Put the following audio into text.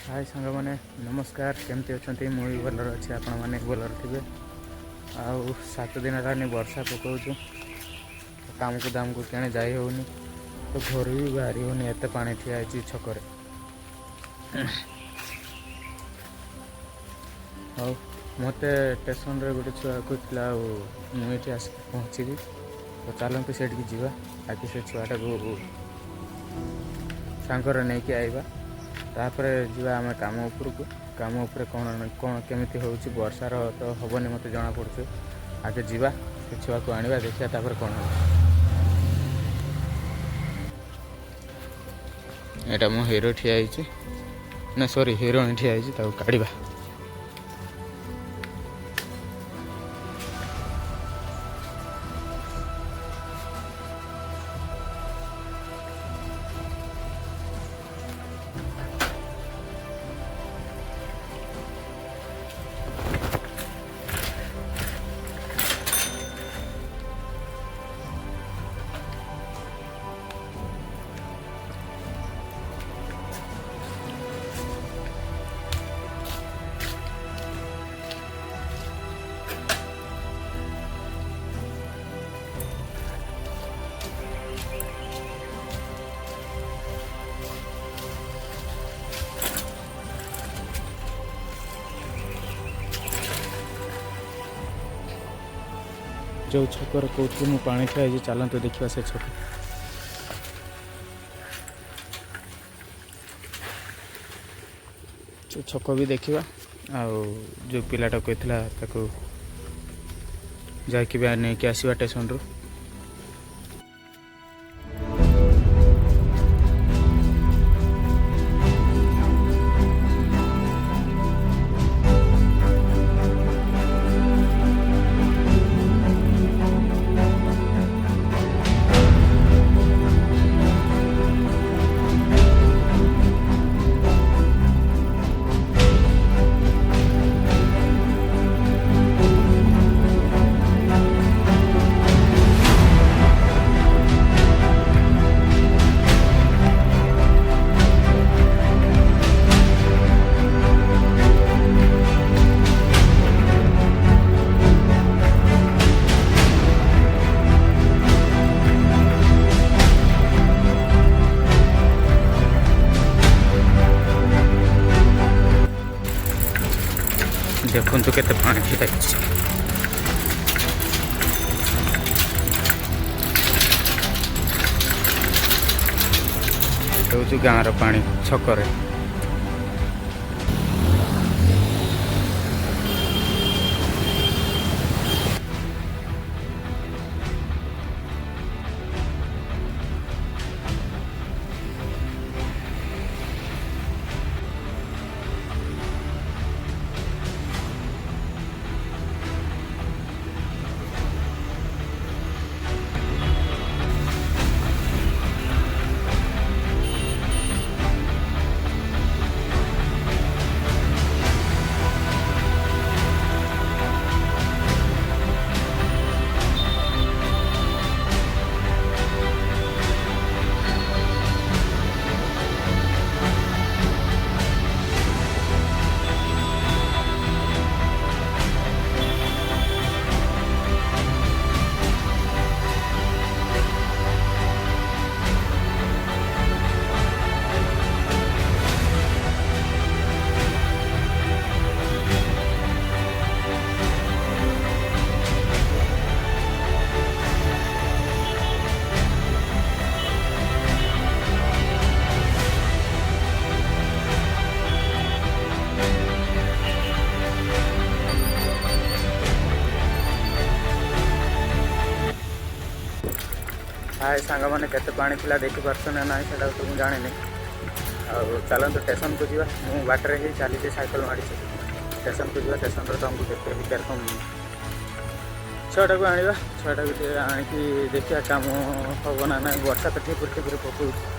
हाय सांग मैंने नमस्कार केमती अच्छा मुझे भलर अच्छे आपण मैंने भलर थे आउ 7 दिन है वर्षा पकाऊ काम को दाम को क्या जाई होनी तो घर भी बाहरी होनी एत पानी ठिया छक मत स्टेशन रे गोटे छुआ कहला मुझे आस पहुँची तो चलते से जावा आगे से छुआटा को सांगर नहीं कि आइबा तापर जीवा आम काम उपरकू काम उपर कौन कौन केमी हो वर्षार तो हेनी मत जना पड़े आगे जीवा से छुआ को आने देखिए तापर कौन एटा मो हीरो ठिया ना सॉरी हिरोइन ठिया काढ़ा जो छकर कौन मुझे पानी ठिया चलते देखा से छक छक भी देखा जो पिलाटा कहला जाकि नहीं कि आसवा स्टेशन रू देखु तो केते पानी ठिया गाँव पानी छकरे हाय सांग मैंने केते पानी पिला देखी पार्छ ना ना से तो मुझे जानी चलते स्टेशन को जीवा मु बाटर ही चली साइकिल मारी स्टेशन को जीवा स्टेशन रो तुमको देखते केरकम छटा को आनिबा छटा को आनिकी देखिया काम हम ना ना वर्षा तो ठीक पकड़